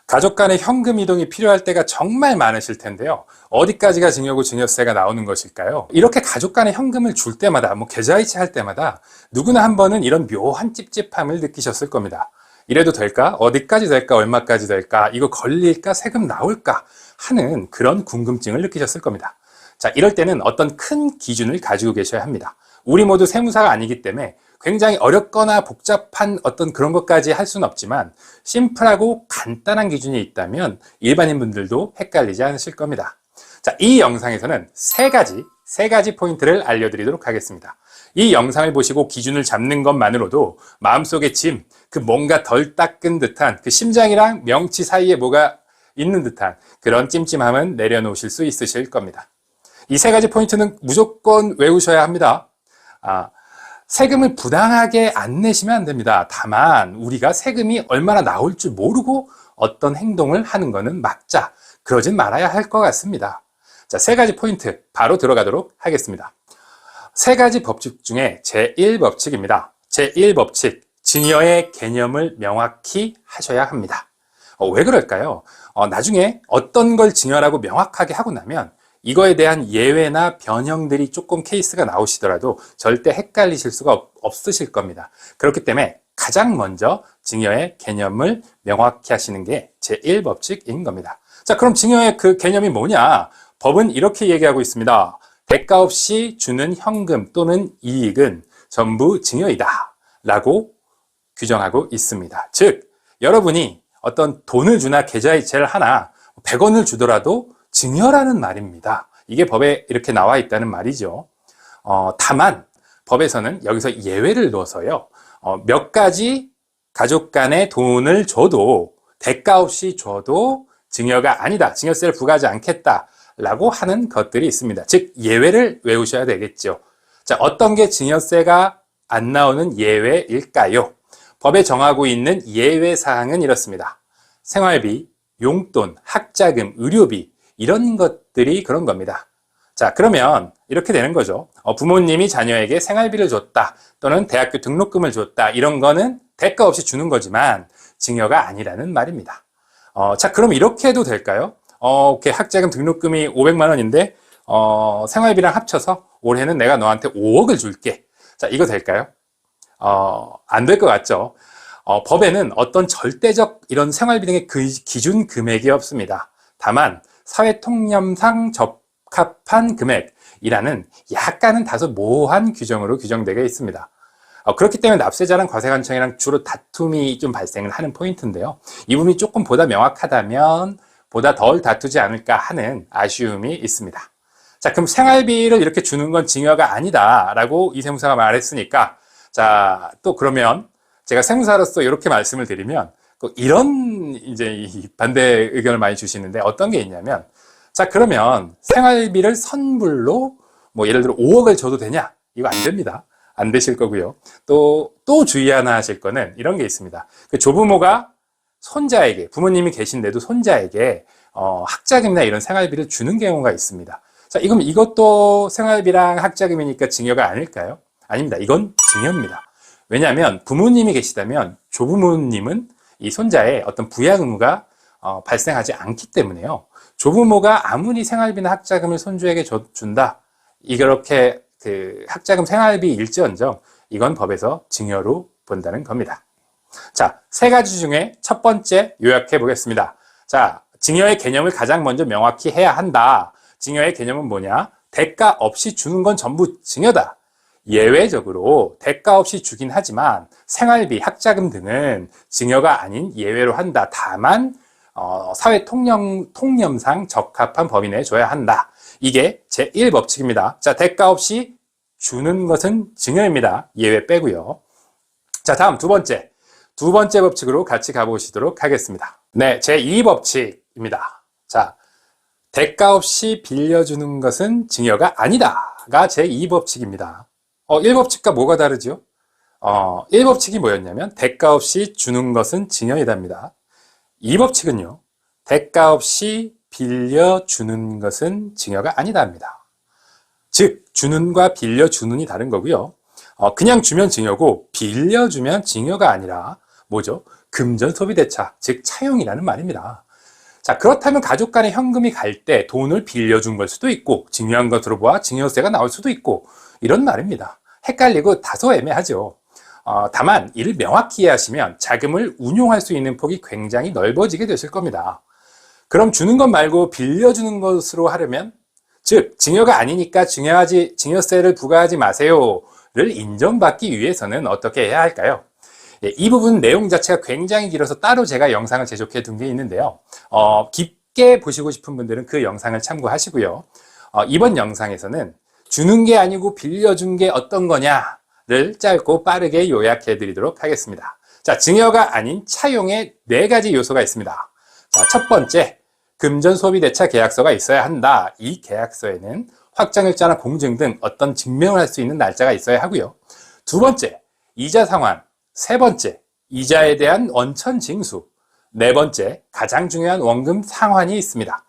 가족 간의 현금 이동이 필요할 때가 정말 많으실 텐데요. 어디까지가 증여고 증여세가 나오는 것일까요? 이렇게 가족 간의 현금을 줄 때마다, 계좌이체 할 때마다 누구나 한 번은 이런 묘한 찝찝함을 느끼셨을 겁니다. 이래도 될까? 어디까지 될까? 얼마까지 될까? 이거 걸릴까? 세금 나올까? 하는 그런 궁금증을 느끼셨을 겁니다. 자, 이럴 때는 어떤 큰 기준을 가지고 계셔야 합니다. 우리 모두 세무사가 아니기 때문에 굉장히 어렵거나 복잡한 어떤 그런 것까지 할 수는 없지만 심플하고 간단한 기준이 있다면 일반인 분들도 헷갈리지 않으실 겁니다. 자, 이 영상에서는 세 가지 포인트를 알려드리도록 하겠습니다. 이 영상을 보시고 기준을 잡는 것만으로도 마음속에 짐, 그 뭔가 덜 닦은 듯한 그 심장이랑 명치 사이에 뭐가 있는 듯한 그런 찜찜함은 내려놓으실 수 있으실 겁니다. 이 세 가지 포인트는 무조건 외우셔야 합니다. 세금을 부당하게 안 내시면 안 됩니다. 다만 우리가 세금이 얼마나 나올 줄 모르고 어떤 행동을 하는 것은 막자, 그러진 말아야 할 것 같습니다. 자, 세 가지 포인트 바로 들어가도록 하겠습니다. 세 가지 법칙 중에 제1법칙입니다. 제1법칙, 증여의 개념을 명확히 하셔야 합니다. 왜 그럴까요? 나중에 어떤 걸 증여라고 명확하게 하고 나면 이거에 대한 예외나 변형들이 조금 케이스가 나오시더라도 절대 헷갈리실 수가 없으실 겁니다. 그렇기 때문에 가장 먼저 증여의 개념을 명확히 하시는 게 제1법칙인 겁니다. 자, 그럼 증여의 그 개념이 뭐냐? 법은 이렇게 얘기하고 있습니다. 대가 없이 주는 현금 또는 이익은 전부 증여이다 라고 규정하고 있습니다. 즉, 여러분이 어떤 돈을 주나 계좌이체를 하나 100원을 주더라도 증여라는 말입니다. 이게 법에 이렇게 나와 있다는 말이죠. 다만 법에서는 여기서 예외를 넣어서요. 몇 가지 가족 간에 돈을 줘도 대가 없이 줘도 증여가 아니다. 증여세를 부과하지 않겠다. 라고 하는 것들이 있습니다. 즉 예외를 외우셔야 되겠죠. 자, 어떤 게 증여세가 안 나오는 예외일까요? 법에 정하고 있는 예외 사항은 이렇습니다. 생활비, 용돈, 학자금, 의료비 이런 것들이 그런 겁니다. 자, 그러면 이렇게 되는 거죠. 부모님이 자녀에게 생활비를 줬다 또는 대학교 등록금을 줬다 이런 거는 대가 없이 주는 거지만 증여가 아니라는 말입니다. 자, 그럼 이렇게 해도 될까요? 오케이, 학자금 등록금이 500만 원인데 생활비랑 합쳐서 올해는 내가 너한테 5억을 줄게. 자, 이거 될까요? 안 될 것 같죠? 법에는 어떤 절대적 이런 생활비 등의 기준 금액이 없습니다. 다만 사회통념상 적합한 금액이라는 약간은 다소 모호한 규정으로 규정되어 있습니다. 그렇기 때문에 납세자랑 과세관청이랑 주로 다툼이 좀 발생을 하는 포인트인데요. 이 부분이 조금 보다 명확하다면 보다 덜 다투지 않을까 하는 아쉬움이 있습니다. 자, 그럼 생활비를 이렇게 주는 건 증여가 아니다라고 이 세무사가 말했으니까, 자, 또 그러면 제가 세무사로서 이렇게 말씀을 드리면 이런 이제 반대 의견을 많이 주시는데 어떤 게 있냐면, 자, 그러면 생활비를 선불로 예를 들어 5억을 줘도 되냐? 이거 안 됩니다. 안 되실 거고요. 또 주의 하나 하실 거는 이런 게 있습니다. 그 조부모가 손자에게, 부모님이 계신데도 손자에게 학자금이나 이런 생활비를 주는 경우가 있습니다. 자, 이것도 생활비랑 학자금이니까 증여가 아닐까요? 아닙니다. 이건 증여입니다. 왜냐하면 부모님이 계시다면 조부모님은 이 손자의 어떤 부양 의무가 발생하지 않기 때문에요. 조부모가 아무리 생활비나 학자금을 손주에게 준다, 이렇게 그 학자금 생활비 일지언정 이건 법에서 증여로 본다는 겁니다. 자, 세 가지 중에 첫 번째 요약해 보겠습니다. 자, 증여의 개념을 가장 먼저 명확히 해야 한다. 증여의 개념은 뭐냐? 대가 없이 주는 건 전부 증여다. 예외적으로 대가 없이 주긴 하지만 생활비, 학자금 등은 증여가 아닌 예외로 한다. 다만 사회 통념상 적합한 범위 내에 줘야 한다. 이게 제1법칙입니다. 자, 대가 없이 주는 것은 증여입니다. 예외 빼고요. 자, 다음 두 번째 법칙으로 같이 가보시도록 하겠습니다. 네, 제2법칙입니다. 자, 대가 없이 빌려주는 것은 증여가 아니다가 제2법칙입니다. 1법칙과 뭐가 다르죠? 1법칙이 뭐였냐면 대가 없이 주는 것은 증여이답니다. 2법칙은요, 대가 없이 빌려주는 것은 증여가 아니다입니다. 즉, 주는과 빌려주는이 다른 거고요. 그냥 주면 증여고 빌려주면 증여가 아니라 뭐죠? 금전 소비 대차, 즉 차용이라는 말입니다. 자, 그렇다면 가족 간에 현금이 갈 때 돈을 빌려준 걸 수도 있고 증여한 것으로 보아 증여세가 나올 수도 있고 이런 말입니다. 헷갈리고 다소 애매하죠. 다만 이를 명확히 이해하시면 자금을 운용할 수 있는 폭이 굉장히 넓어지게 되실 겁니다. 그럼 주는 것 말고 빌려주는 것으로 하려면, 즉 증여가 아니니까 증여세를 부과하지 마세요를 인정받기 위해서는 어떻게 해야 할까요? 이 부분 내용 자체가 굉장히 길어서 따로 제가 영상을 제작해 둔 게 있는데요. 깊게 보시고 싶은 분들은 그 영상을 참고하시고요. 이번 영상에서는 주는 게 아니고 빌려준 게 어떤 거냐를 짧고 빠르게 요약해 드리도록 하겠습니다. 자, 증여가 아닌 차용의 4가지 요소가 있습니다. 자, 첫 번째, 금전소비대차 계약서가 있어야 한다. 이 계약서에는 확정일자나 공증 등 어떤 증명을 할 수 있는 날짜가 있어야 하고요. 두 번째, 이자 상환. 세 번째, 이자에 대한 원천 징수. 네 번째, 가장 중요한 원금 상환이 있습니다.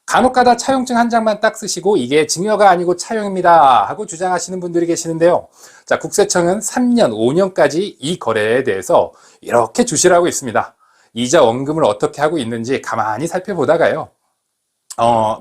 간혹가다 차용증 한 장만 딱 쓰시고 이게 증여가 아니고 차용입니다 하고 주장하시는 분들이 계시는데요. 자, 국세청은 3년, 5년까지 이 거래에 대해서 이렇게 주시를 하고 있습니다. 이자 원금을 어떻게 하고 있는지 가만히 살펴보다가요.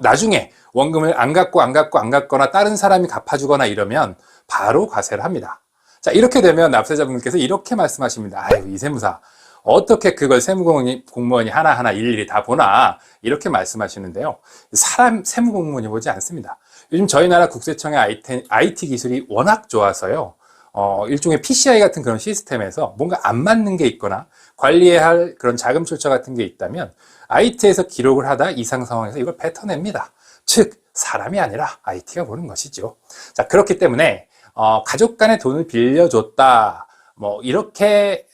나중에 원금을 안 갚거나 다른 사람이 갚아주거나 이러면 바로 과세를 합니다. 자, 이렇게 되면 납세자분들께서 이렇게 말씀하십니다. 아유, 이 세무사 어떻게 그걸 세무공무원이 하나하나 일일이 다 보나, 이렇게 말씀하시는데요. 사람 세무공무원이 보지 않습니다. 요즘 저희 나라 국세청의 IT 기술이 워낙 좋아서요. 일종의 PCI 같은 그런 시스템에서 뭔가 안 맞는 게 있거나 관리해야 할 그런 자금 출처 같은 게 있다면 IT에서 기록을 하다 이상 상황에서 이걸 뱉어냅니다. 즉 사람이 아니라 IT가 보는 것이죠. 자, 그렇기 때문에 가족 간에 돈을 빌려줬다, 이렇게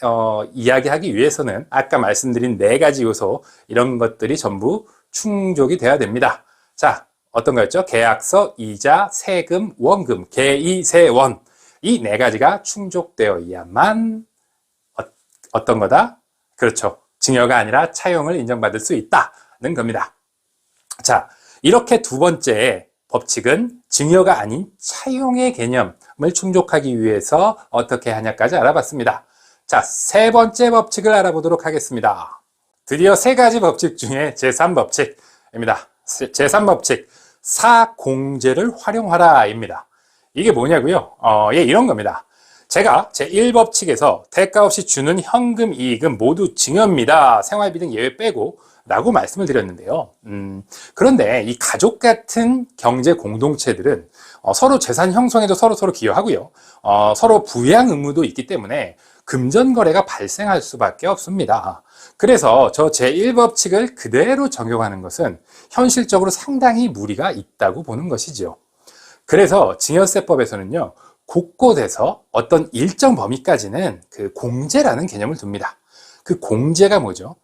이야기하기 위해서는 아까 말씀드린 4가지 요소, 이런 것들이 전부 충족이 돼야 됩니다. 자, 어떤 거였죠? 계약서, 이자, 세금, 원금, 계이세원, 이 4가지가 충족되어야만 어떤 거다? 그렇죠. 증여가 아니라 차용을 인정받을 수 있다는 겁니다. 자, 이렇게 두 번째 법칙은 증여가 아닌 차용의 개념을 충족하기 위해서 어떻게 하냐까지 알아봤습니다. 자, 세 번째 법칙을 알아보도록 하겠습니다. 드디어 3가지 법칙 중에 제3법칙입니다. 제3법칙, 사공제를 활용하라입니다. 이게 뭐냐고요? 이런 겁니다. 제가 제1법칙에서 대가 없이 주는 현금 이익은 모두 증여입니다. 생활비 등 예외 빼고 라고 말씀을 드렸는데요. 그런데 이 가족 같은 경제 공동체들은 서로 재산 형성에도 서로 기여하고요. 서로 부양 의무도 있기 때문에 금전거래가 발생할 수밖에 없습니다. 그래서 저 제1법칙을 그대로 적용하는 것은 현실적으로 상당히 무리가 있다고 보는 것이죠. 그래서 증여세법에서는요, 곳곳에서 어떤 일정 범위까지는 그 공제라는 개념을 둡니다. 그 공제가 뭐죠?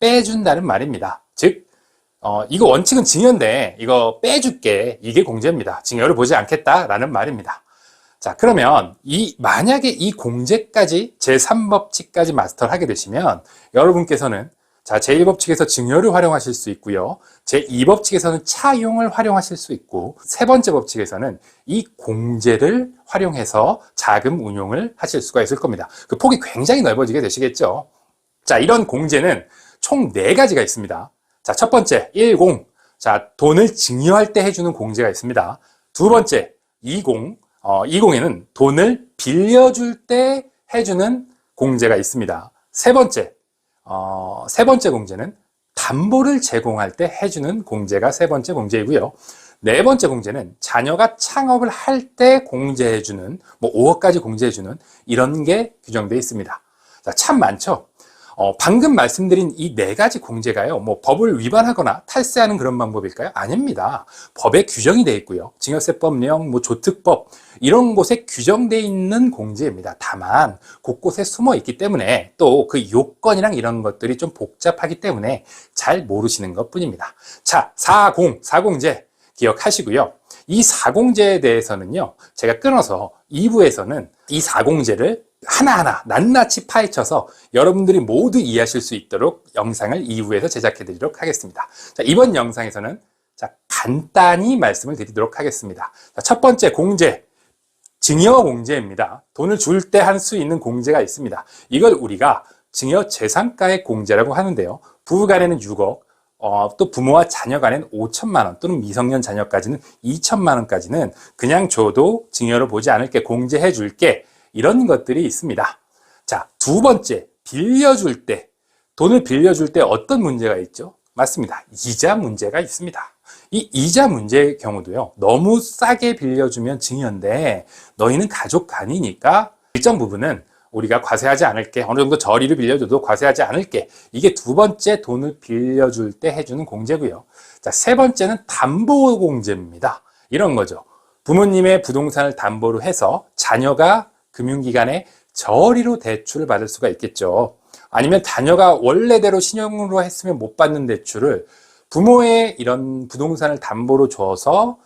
빼준다는 말입니다. 즉, 이거 원칙은 증여인데 이거 빼줄게, 이게 공제입니다. 증여를 보지 않겠다라는 말입니다. 자, 그러면 만약에 이 공제까지 제3법칙까지 마스터를 하게 되시면 여러분께서는 자, 제1법칙에서 증여를 활용하실 수 있고요. 제2법칙에서는 차용을 활용하실 수 있고, 세 번째 법칙에서는 이 공제를 활용해서 자금 운용을 하실 수가 있을 겁니다. 그 폭이 굉장히 넓어지게 되시겠죠. 자, 이런 공제는 총 4가지가 있습니다. 자, 첫 번째, 10. 자, 돈을 증여할 때 해주는 공제가 있습니다. 두 번째, 20. 20에는 돈을 빌려줄 때 해주는 공제가 있습니다. 세 번째 공제는 담보를 제공할 때 해주는 공제가 세 번째 공제이고요. 네 번째 공제는 자녀가 창업을 할 때 공제해주는, 5억까지 공제해주는 이런 게 규정되어 있습니다. 자, 참 많죠? 방금 말씀드린 이 4가지 공제가요, 법을 위반하거나 탈세하는 그런 방법일까요? 아닙니다. 법에 규정이 되어 있고요. 증여세법령, 조특법, 이런 곳에 규정되어 있는 공제입니다. 다만, 곳곳에 숨어 있기 때문에 또 그 요건이랑 이런 것들이 좀 복잡하기 때문에 잘 모르시는 것 뿐입니다. 자, 사공제 기억하시고요. 이 사공제에 대해서는요, 제가 끊어서 2부에서는 이 사공제를 하나하나 낱낱이 파헤쳐서 여러분들이 모두 이해하실 수 있도록 영상을 2부에서 제작해 드리도록 하겠습니다. 자, 이번 영상에서는 간단히 말씀을 드리도록 하겠습니다. 자, 첫 번째 공제, 증여 공제입니다. 돈을 줄 때 할 수 있는 공제가 있습니다. 이걸 우리가 증여 재산가액 공제라고 하는데요. 부부 간에는 6억, 또 부모와 자녀 간에는 5천만 원 또는 미성년 자녀까지는 2천만 원까지는 그냥 줘도 증여로 보지 않을게, 공제해 줄게, 이런 것들이 있습니다. 자, 두 번째, 빌려줄 때, 돈을 빌려줄 때 어떤 문제가 있죠? 맞습니다. 이자 문제가 있습니다. 이 이자 문제의 경우도요, 너무 싸게 빌려주면 증여인데 너희는 가족 간이니까 일정 부분은 우리가 과세하지 않을게, 어느 정도 저리로 빌려줘도 과세하지 않을게, 이게 두 번째 돈을 빌려줄 때 해주는 공제고요. 자, 세 번째는 담보공제입니다. 이런 거죠. 부모님의 부동산을 담보로 해서 자녀가 금융기관에 저리로 대출을 받을 수가 있겠죠. 아니면 자녀가 원래대로 신용으로 했으면 못 받는 대출을 부모의 이런 부동산을 담보로 줘서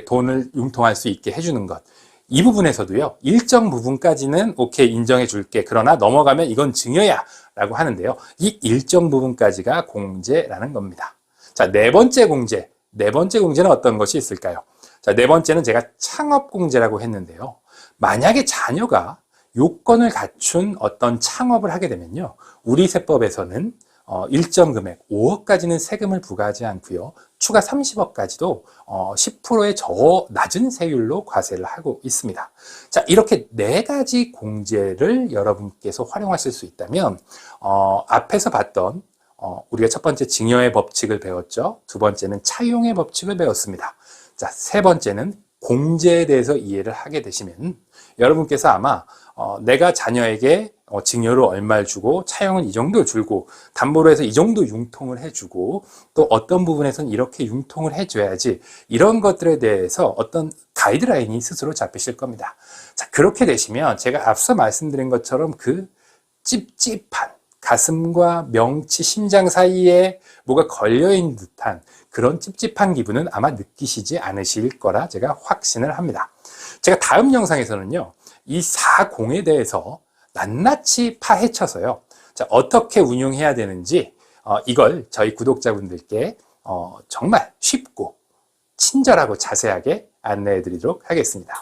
돈을 융통할 수 있게 해주는 것. 이 부분에서도요, 일정 부분까지는 오케이, 인정해 줄게. 그러나 넘어가면 이건 증여야 라고 하는데요. 이 일정 부분까지가 공제라는 겁니다. 자, 네 번째 공제. 네 번째 공제는 어떤 것이 있을까요? 자, 네 번째는 제가 창업공제라고 했는데요. 만약에 자녀가 요건을 갖춘 어떤 창업을 하게 되면요, 우리 세법에서는 일정 금액 5억까지는 세금을 부과하지 않고요, 추가 30억까지도 10%의 더 낮은 세율로 과세를 하고 있습니다. 자, 이렇게 네 가지 공제를 여러분께서 활용하실 수 있다면 앞에서 봤던 우리가 첫 번째 증여의 법칙을 배웠죠. 두 번째는 차용의 법칙을 배웠습니다. 자, 세 번째는 공제에 대해서 이해를 하게 되시면 여러분께서 아마 내가 자녀에게 증여로 얼마를 주고 차용은 이 정도 줄고 담보로 해서 이 정도 융통을 해주고 또 어떤 부분에서는 이렇게 융통을 해줘야지, 이런 것들에 대해서 어떤 가이드라인이 스스로 잡히실 겁니다. 자, 그렇게 되시면 제가 앞서 말씀드린 것처럼 그 찝찝한 가슴과 명치, 심장 사이에 뭐가 걸려있는 듯한 그런 찝찝한 기분은 아마 느끼시지 않으실 거라 제가 확신을 합니다. 제가 다음 영상에서는요, 이 4공에 대해서 낱낱이 파헤쳐서요, 자, 어떻게 운용해야 되는지 이걸 저희 구독자분들께 정말 쉽고 친절하고 자세하게 안내해 드리도록 하겠습니다.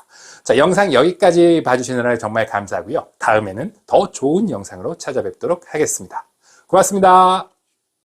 자, 영상 여기까지 봐주시느라 정말 감사하고요. 다음에는 더 좋은 영상으로 찾아뵙도록 하겠습니다. 고맙습니다.